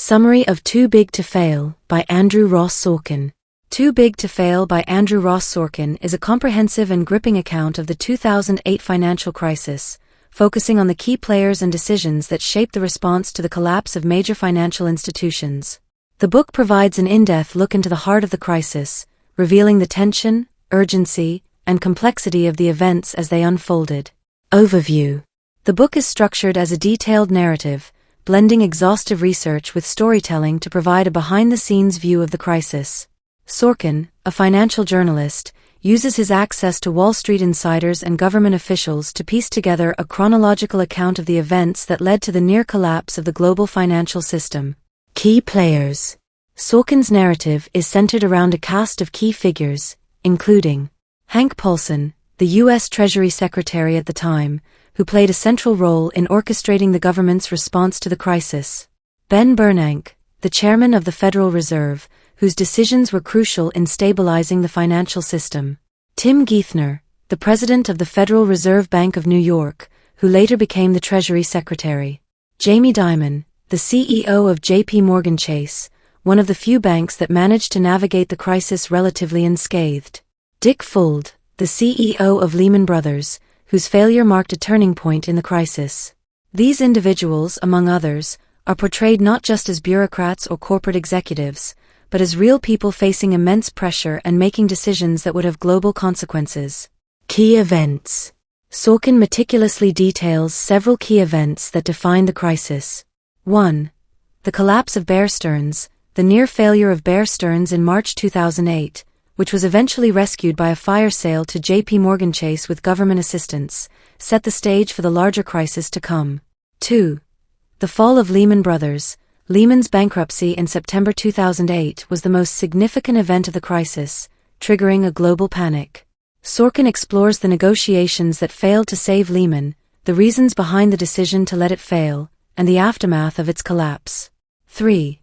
Summary of Too Big to Fail by Andrew Ross Sorkin. Too Big to Fail by Andrew Ross Sorkin is a comprehensive and gripping account of the 2008 financial crisis, focusing on the key players and decisions that shaped the response to the collapse of major financial institutions. The book provides an in-depth look into the heart of the crisis, revealing the tension, urgency, and complexity of the events as they unfolded. Overview. The book is structured as a detailed narrative, blending exhaustive research with storytelling to provide a behind-the-scenes view of the crisis. Sorkin, a financial journalist, uses his access to Wall Street insiders and government officials to piece together a chronological account of the events that led to the near collapse of the global financial system. Key players. Sorkin's narrative is centered around a cast of key figures, including Hank Paulson, the U.S. Treasury Secretary at the time, who played a central role in orchestrating the government's response to the crisis. Ben Bernanke, the chairman of the Federal Reserve, whose decisions were crucial in stabilizing the financial system. Tim Geithner, the president of the Federal Reserve Bank of New York, who later became the Treasury Secretary. Jamie Dimon, the CEO of J.P. Morgan Chase, one of the few banks that managed to navigate the crisis relatively unscathed. Dick Fuld, the CEO of Lehman Brothers, whose failure marked a turning point in the crisis. These individuals, among others, are portrayed not just as bureaucrats or corporate executives, but as real people facing immense pressure and making decisions that would have global consequences. Key events. Sorkin meticulously details several key events that define the crisis. 1. The collapse of Bear Stearns. The near failure of Bear Stearns in March 2008, which was eventually rescued by a fire sale to J.P. Morgan Chase with government assistance, set the stage for the larger crisis to come. 2. The fall of Lehman Brothers. Lehman's bankruptcy in September 2008 was the most significant event of the crisis, triggering a global panic. Sorkin explores the negotiations that failed to save Lehman, the reasons behind the decision to let it fail, and the aftermath of its collapse. 3.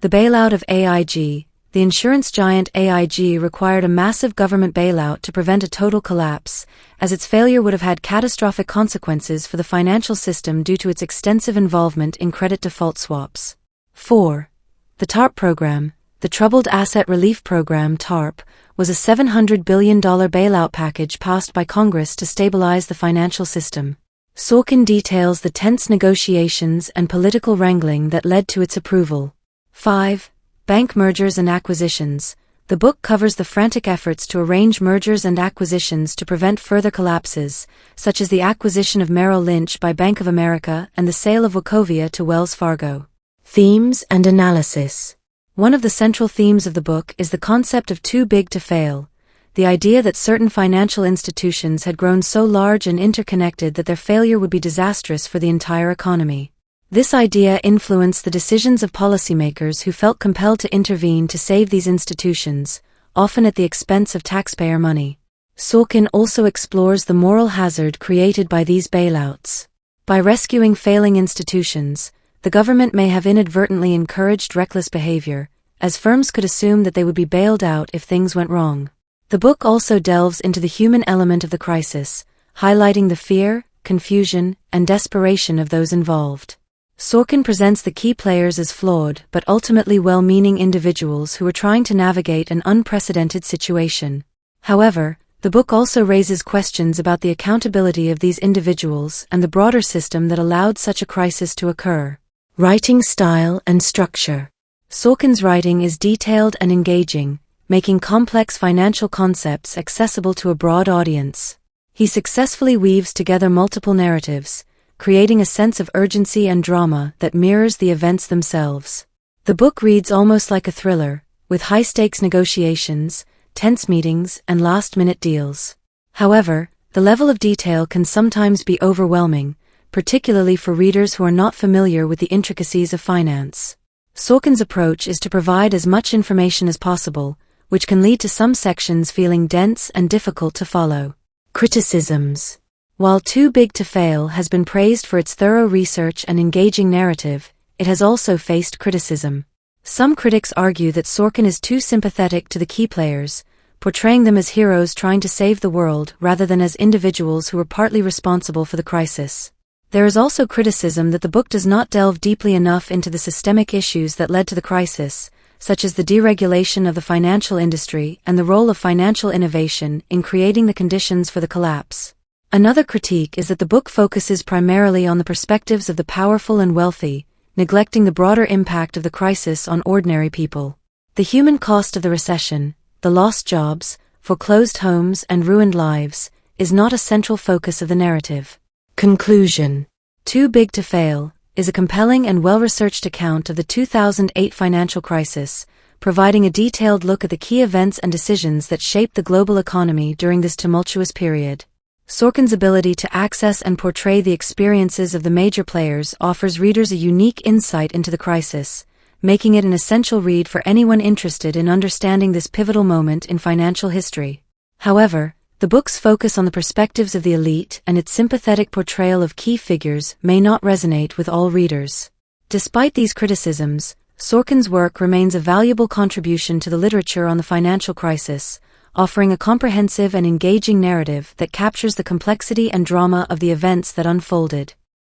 The bailout of AIG. The insurance giant AIG required a massive government bailout to prevent a total collapse, as its failure would have had catastrophic consequences for the financial system due to its extensive involvement in credit default swaps. 4. The TARP program. The Troubled Asset Relief Program (TARP) was a $700 billion bailout package passed by Congress to stabilize the financial system. Sorkin details the tense negotiations and political wrangling that led to its approval. 5. Bank mergers and acquisitions. The book covers the frantic efforts to arrange mergers and acquisitions to prevent further collapses, such as the acquisition of Merrill Lynch by Bank of America and the sale of Wachovia to Wells Fargo. Themes and analysis. One of the central themes of the book is the concept of too big to fail, the idea that certain financial institutions had grown so large and interconnected that their failure would be disastrous for the entire economy. This idea influenced the decisions of policymakers who felt compelled to intervene to save these institutions, often at the expense of taxpayer money. Sorkin also explores the moral hazard created by these bailouts. By rescuing failing institutions, the government may have inadvertently encouraged reckless behavior, as firms could assume that they would be bailed out if things went wrong. The book also delves into the human element of the crisis, highlighting the fear, confusion, and desperation of those involved. Sorkin presents the key players as flawed but ultimately well-meaning individuals who are trying to navigate an unprecedented situation. However, the book also raises questions about the accountability of these individuals and the broader system that allowed such a crisis to occur. Writing style and structure. Sorkin's writing is detailed and engaging, making complex financial concepts accessible to a broad audience. He successfully weaves together multiple narratives, creating a sense of urgency and drama that mirrors the events themselves. The book reads almost like a thriller, with high-stakes negotiations, tense meetings, and last-minute deals. However, the level of detail can sometimes be overwhelming, particularly for readers who are not familiar with the intricacies of finance. Sorkin's approach is to provide as much information as possible, which can lead to some sections feeling dense and difficult to follow. Criticisms. While Too Big to Fail has been praised for its thorough research and engaging narrative, it has also faced criticism. Some critics argue that Sorkin is too sympathetic to the key players, portraying them as heroes trying to save the world rather than as individuals who were partly responsible for the crisis. There is also criticism that the book does not delve deeply enough into the systemic issues that led to the crisis, such as the deregulation of the financial industry and the role of financial innovation in creating the conditions for the collapse. Another critique is that the book focuses primarily on the perspectives of the powerful and wealthy, neglecting the broader impact of the crisis on ordinary people. The human cost of the recession, the lost jobs, foreclosed homes and ruined lives, is not a central focus of the narrative. Conclusion. Too Big to Fail is a compelling and well-researched account of the 2008 financial crisis, providing a detailed look at the key events and decisions that shaped the global economy during this tumultuous period. Sorkin's ability to access and portray the experiences of the major players offers readers a unique insight into the crisis, making it an essential read for anyone interested in understanding this pivotal moment in financial history. However, the book's focus on the perspectives of the elite and its sympathetic portrayal of key figures may not resonate with all readers. Despite these criticisms, Sorkin's work remains a valuable contribution to the literature on the financial crisis, offering a comprehensive and engaging narrative that captures the complexity and drama of the events that unfolded.